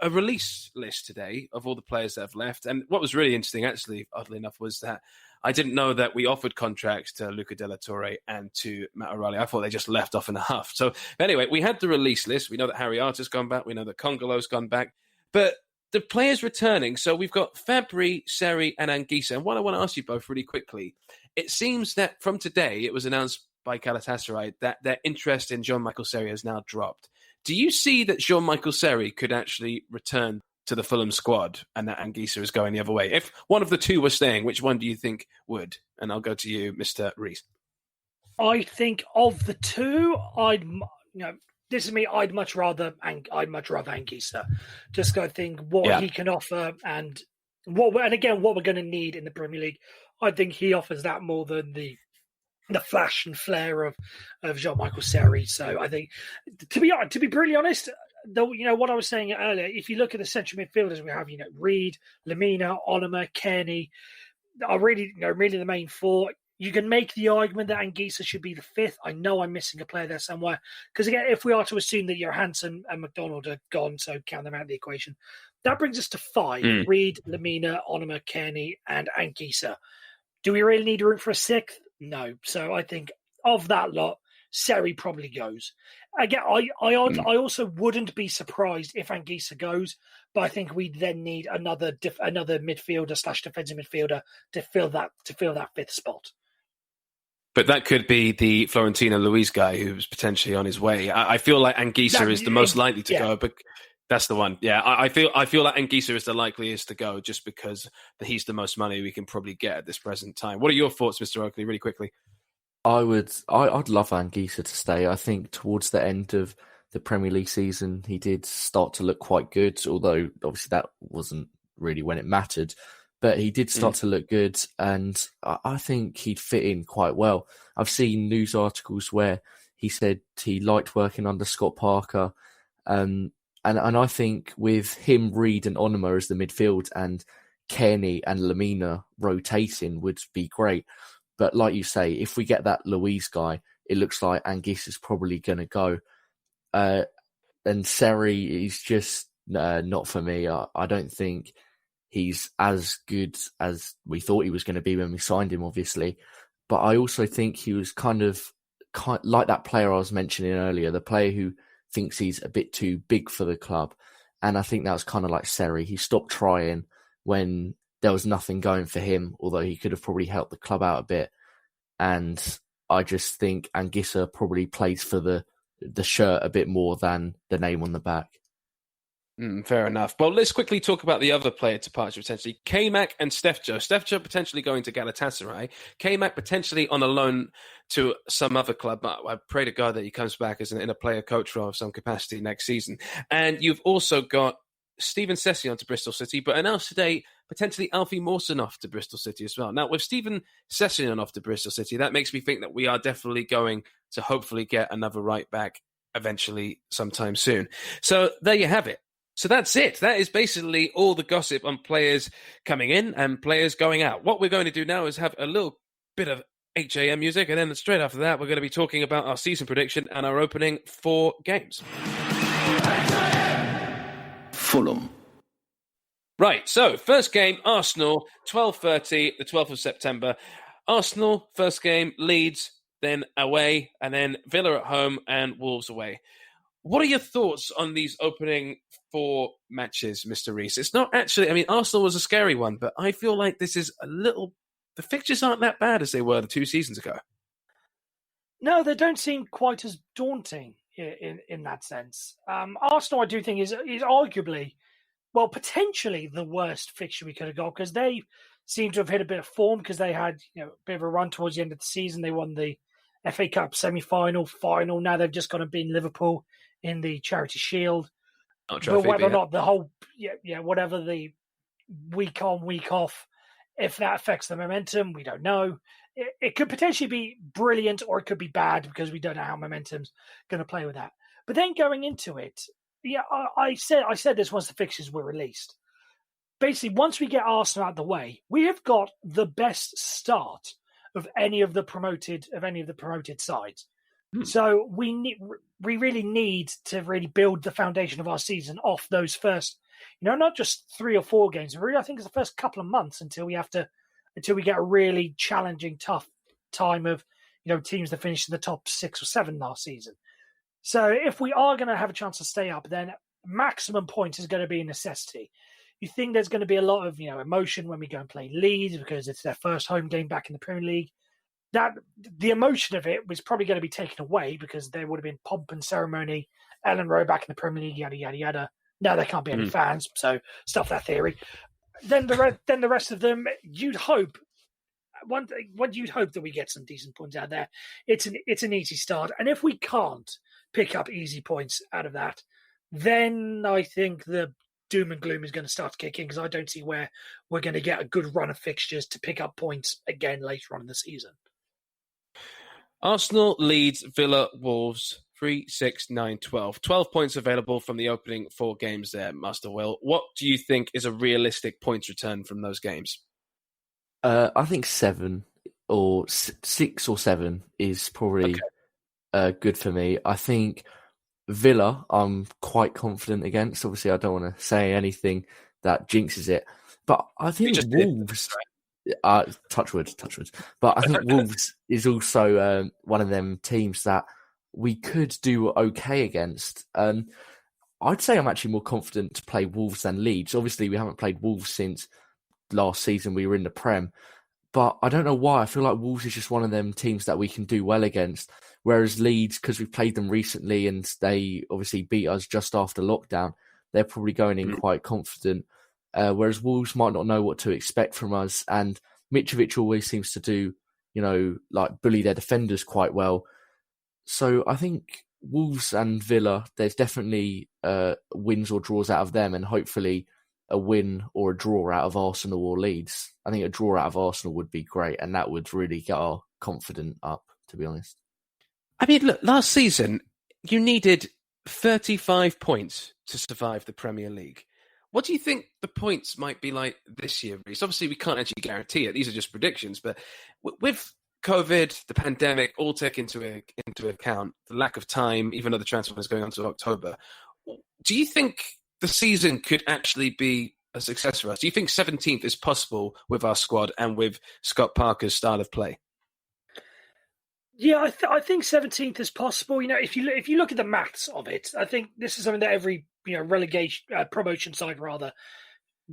a release list today of all the players that have left. And what was really interesting, actually, oddly enough, was that I didn't know that we offered contracts to Luca De La Torre and to Matt O'Reilly. I thought they just left off in a huff. So anyway, we had the release list. We know that Harry Arter's gone back. We know that Congolo's gone back. But the players returning, so we've got Fabry, Seri, and Anguissa. And what I want to ask you both really quickly, it seems that from today, it was announced by Galatasaray that their interest in Jean-Michel Seri has now dropped. Do you see that Jean-Michel Seri could actually return to the Fulham squad and that Anguissa is going the other way? If one of the two were staying, which one do you think would? And I'll go to you, Mr. Rees. I think of the two, this is me. I'd much rather Anguissa. Just go think what he can offer and what we're going to need in the Premier League. I think he offers that more than the flash and flair of Jean-Michel Seri. So I think, to be brutally honest, though, what I was saying earlier, if you look at the central midfielders we have, Reed, Lamina, Onomah, Kearney, are really the main four. You can make the argument that Anguissa should be the fifth. I know I'm missing a player there somewhere. Because again, if we are to assume that Johansson and McDonald are gone, so count them out of the equation, that brings us to five. Reed, Lamina, Onomah, Kearney, and Anguissa. Do we really need room for a sixth? No. So I think of that lot, Seri probably goes. Again, I also wouldn't be surprised if Anguissa goes, but I think we then need another midfielder / defensive midfielder to fill that fifth spot. But that could be the Florentino Luis guy who's potentially on his way. I feel like Anguissa is the most likely to go, but that's the one. Yeah, I feel like Anguissa is the likeliest to go just because he's the most money we can probably get at this present time. What are your thoughts, Mr. Oakley, really quickly? I'd love Anguissa to stay. I think towards the end of the Premier League season, he did start to look quite good, although obviously that wasn't really when it mattered. But he did start to look good, and I think he'd fit in quite well. I've seen news articles where he said he liked working under Scott Parker, and I think with him, Reed and Onomah as the midfield and Kearney and Lamina rotating would be great. But like you say, if we get that Luis guy, it looks like Anguissa's probably going to go. And Seri is just not for me. I don't think he's as good as we thought he was going to be when we signed him, obviously. But I also think he was kind of like that player I was mentioning earlier, the player who thinks he's a bit too big for the club. And I think that was kind of like Seri. He stopped trying when there was nothing going for him, although he could have probably helped the club out a bit. And I just think Anguissa probably plays for the shirt a bit more than the name on the back. Fair enough. Well, let's quickly talk about the other player departure, potentially. Jmac and Stefjo. Stefjo potentially going to Galatasaray. Jmac potentially on a loan to some other club. I pray to God that he comes back as in a player-coach role of some capacity next season. And you've also got Stephen Session to Bristol City, but announced today potentially Alfie Mawson off to Bristol City as well. Now, with Stephen Session off to Bristol City, that makes me think that we are definitely going to hopefully get another right back eventually sometime soon. So there you have it. So that's it. That is basically all the gossip on players coming in and players going out. What we're going to do now is have a little bit of HAM music, and then straight after that, we're going to be talking about our season prediction and our opening 4 games. Fulham. Right, so first game, Arsenal, 12:30, the 12th of September. Arsenal, first game, Leeds, then away, and then Villa at home and Wolves away. What are your thoughts on these opening 4 matches, Mr. Rees? It's not actually, Arsenal was a scary one, but I feel like this is the fixtures aren't that bad as they were 2 seasons ago. No, they don't seem quite as daunting in that sense. Arsenal, I do think, is arguably, well, potentially the worst fixture we could have got, because they seem to have hit a bit of form because they had a bit of a run towards the end of the season. They won the FA Cup semi-final, final. Now they've just gone and beaten Liverpool in the Charity Shield. But whether or not the whole, whatever the week on, week off, if that affects the momentum, we don't know. It could potentially be brilliant or it could be bad because we don't know how momentum's going to play with that. But then going into it, I said this once the fixtures were released. Basically, once we get Arsenal out of the way, we have got the best start of any of the promoted sides. So we really need to really build the foundation of our season off those first, not just 3 or 4 games. Really, I think it's the first couple of months until we get a really challenging, tough time of, teams that finished in the top 6 or 7 last season. So if we are going to have a chance to stay up, then maximum points is going to be a necessity. You think there's going to be a lot of, emotion when we go and play Leeds because it's their first home game back in the Premier League. That the emotion of it was probably going to be taken away because there would have been pomp and ceremony, Ellen Rowe back in the Premier League, yada yada yada. Now there can't be any fans, so stuff that theory. Then the rest of them, you'd hope. You'd hope that we get some decent points out there. It's an easy start, and if we can't pick up easy points out of that, then I think the doom and gloom is going to start to kick in because I don't see where we're going to get a good run of fixtures to pick up points again later on in the season. Arsenal, Leeds, Villa, Wolves, 3, 6, 9, 12. 12 points available from the opening 4 games there, Master Will. What do you think is a realistic points return from those games? I think 7 or 6 or 7 is probably good for me. I think Villa, I'm quite confident against. Obviously, I don't want to say anything that jinxes it, but I think Wolves. Touch wood. But I think Wolves is also one of them teams that we could do okay against. I'd say I'm actually more confident to play Wolves than Leeds. Obviously, we haven't played Wolves since last season. We were in the Prem. But I don't know why. I feel like Wolves is just one of them teams that we can do well against. Whereas Leeds, because we've played them recently and they obviously beat us just after lockdown, they're probably going in quite confident. Whereas Wolves might not know what to expect from us. And Mitrovic always seems to do, bully their defenders quite well. So I think Wolves and Villa, there's definitely wins or draws out of them and hopefully a win or a draw out of Arsenal or Leeds. I think a draw out of Arsenal would be great and that would really get our confidence up, to be honest. I mean, look, last season, you needed 35 points to survive the Premier League. What do you think the points might be like this year, Reece? Obviously, we can't actually guarantee it. These are just predictions. But with COVID, the pandemic, all taken into account, the lack of time, even though the transfer is going on to October, do you think the season could actually be a success for us? Do you think 17th is possible with our squad and with Scott Parker's style of play? Yeah, I think 17th is possible. If you look at the maths of it, I think this is something that every relegation promotion side rather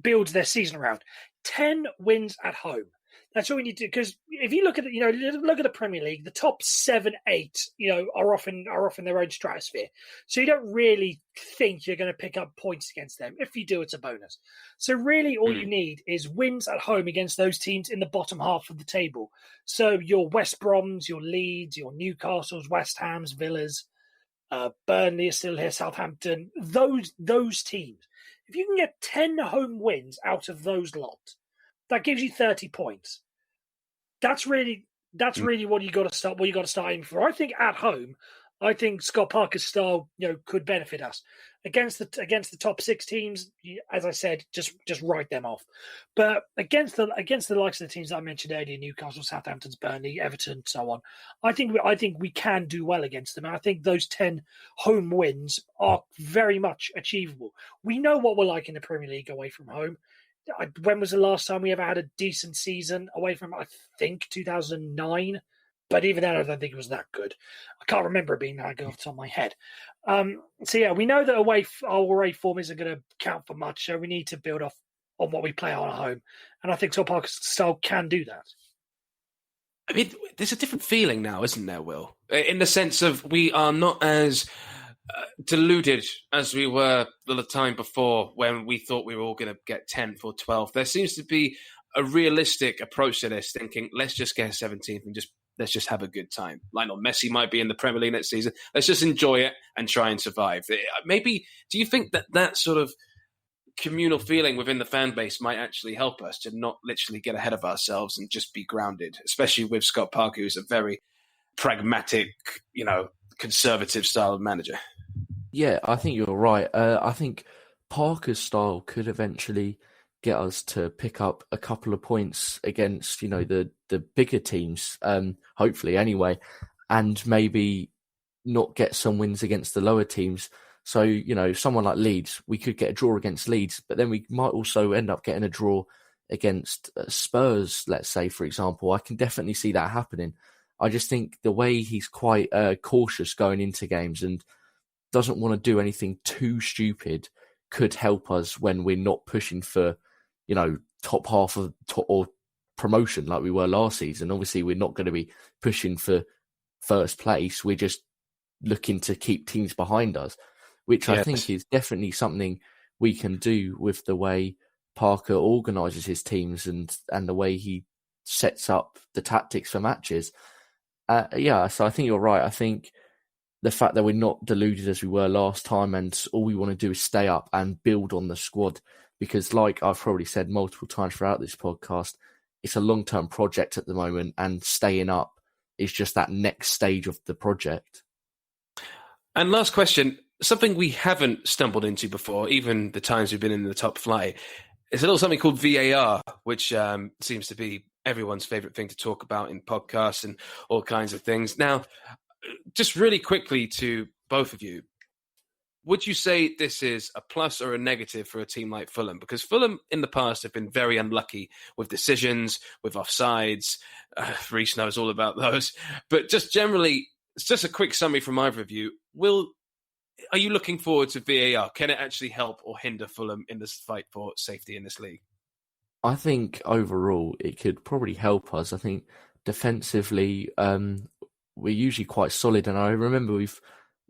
builds their season around. 10 wins at home. That's all we need to do. Because if you look at the Premier League, the top 7, 8, are off in their own stratosphere. So you don't really think you're going to pick up points against them. If you do, it's a bonus. So really, all you need is wins at home against those teams in the bottom half of the table. So your West Broms, your Leeds, your Newcastles, West Hams, Villas, Burnley is still here, Southampton. Those teams. If you can get 10 home wins out of those lot, that gives you 30 points. That's really what you got to start. What you got to start aiming for. I think at home, I think Scott Parker's style, could benefit us against the top 6 teams. As I said, just write them off. But against the likes of the teams that I mentioned earlier, Newcastle, Southampton, Burnley, Everton, so on. I think we can do well against them. And I think those 10 home wins are very much achievable. We know what we're like in the Premier League away from home. When was the last time we ever had a decent season away from, I think, 2009? But even then, I don't think it was that good. I can't remember it being that good off the top of my head. So, yeah, we know that our away form isn't going to count for much, so we need to build off on what we play on at home. And I think Scott Parker's style can do that. I mean, there's a different feeling now, isn't there, Will? In the sense of we are not as deluded as we were the time before when we thought we were all going to get 10th or 12th. There seems to be a realistic approach to this, thinking, let's just get 17th and let's just have a good time. Lionel Messi might be in the Premier League next season. Let's just enjoy it and try and survive. Maybe, do you think that sort of communal feeling within the fan base might actually help us to not literally get ahead of ourselves and just be grounded, especially with Scott Parker, who's a very pragmatic, conservative style of manager? Yeah, I think you're right. I think Parker's style could eventually get us to pick up a couple of points against, the bigger teams, hopefully anyway, and maybe not get some wins against the lower teams. So, someone like Leeds, we could get a draw against Leeds, but then we might also end up getting a draw against Spurs, let's say, for example. I can definitely see that happening. I just think the way he's quite cautious going into games and doesn't want to do anything too stupid could help us when we're not pushing for, top half of or promotion like we were last season. Obviously, we're not going to be pushing for first place. We're just looking to keep teams behind us, which I think is definitely something we can do with the way Parker organises his teams and the way he sets up the tactics for matches. So I think you're right. I think the fact that we're not deluded as we were last time and all we want to do is stay up and build on the squad, because like I've probably said multiple times throughout this podcast, it's a long-term project at the moment, and staying up is just that next stage of the project. And last question, something we haven't stumbled into before, even the times we've been in the top flight, is a little something called VAR, which seems to be everyone's favorite thing to talk about in podcasts and all kinds of things. Now, just really quickly to both of you, would you say this is a plus or a negative for a team like Fulham? Because Fulham in the past have been very unlucky with decisions, with offsides. Reece knows all about those. But just generally, it's just a quick summary from either of you. Are you looking forward to VAR? Can it actually help or hinder Fulham in this fight for safety in this league? I think overall it could probably help us. I think defensively, we're usually quite solid. And I remember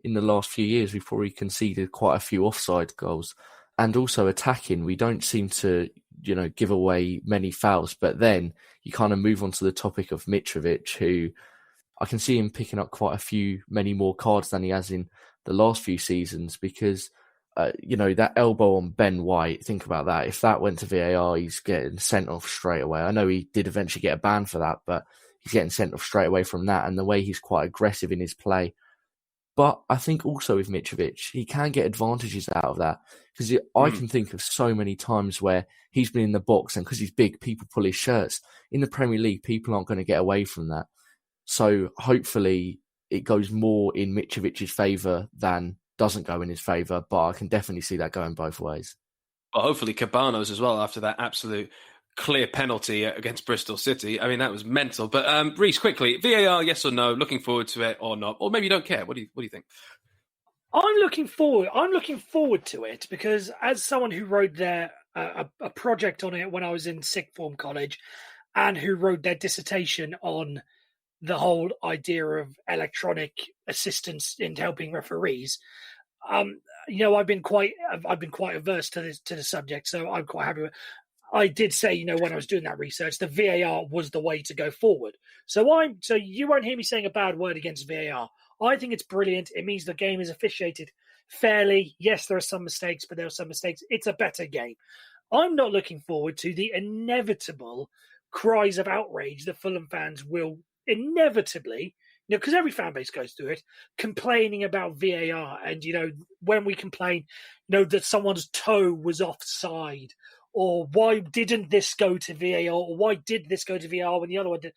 in the last few years, we've probably conceded quite a few offside goals. And also attacking, we don't seem to, give away many fouls. But then you kind of move on to the topic of Mitrovic, who I can see him picking up many more cards than he has in the last few seasons, because, that elbow on Ben White, think about that. If that went to VAR, he's getting sent off straight away. I know he did eventually get a ban for that, but he's getting sent off straight away from that, and the way he's quite aggressive in his play. But I think also with Mitrovic, he can get advantages out of that, because I can think of so many times where he's been in the box, and because he's big, people pull his shirts. In the Premier League, people aren't going to get away from that. So hopefully it goes more in Mitrovic's favour than doesn't go in his favour, but I can definitely see that going both ways. Well, hopefully Cabanos as well, after that absolute clear penalty against Bristol City. I mean, that was mental. But Reece, quickly, VAR, yes or no? Looking forward to it or not? Or maybe you don't care. What do you think? I'm looking forward to it, because as someone who wrote a project on it when I was in sixth form college, and who wrote their dissertation on the whole idea of electronic assistance in helping referees, I've been quite averse to the subject, so I'm quite happy with. I did say, when I was doing that research, the VAR was the way to go forward. So you won't hear me saying a bad word against VAR. I think it's brilliant. It means the game is officiated fairly. Yes, there are some mistakes, but there are some mistakes. It's a better game. I'm not looking forward to the inevitable cries of outrage that Fulham fans will inevitably, because every fan base goes through it, complaining about VAR. And, when we complain, that someone's toe was offside, or why didn't this go to VAR, or why did this go to VAR when the other one did?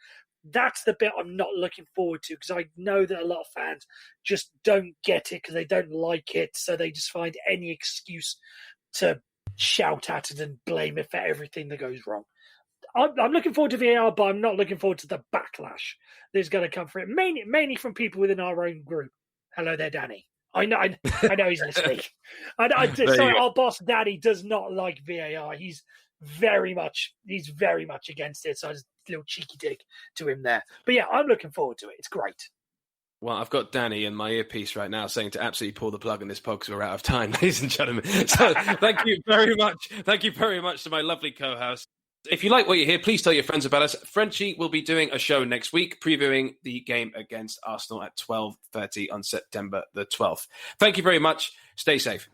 That's the bit I'm not looking forward to, because I know that a lot of fans just don't get it because they don't like it. So they just find any excuse to shout at it and blame it for everything that goes wrong. I'm looking forward to VAR, but I'm not looking forward to the backlash that's going to come for it. Mainly from people within our own group. Hello there, Danny. I know he's listening. Sorry, our boss Danny does not like VAR. He's very much against it. So I just a little cheeky dig to him there. But yeah, I'm looking forward to it. It's great. Well, I've got Danny in my earpiece right now saying to absolutely pull the plug in this pod because we're out of time, ladies and gentlemen. So thank you very much. Thank you very much to my lovely co-host. If you like what you hear, please tell your friends about us. Frenchie will be doing a show next week, previewing the game against Arsenal at 12:30 on September the 12th. Thank you very much. Stay safe.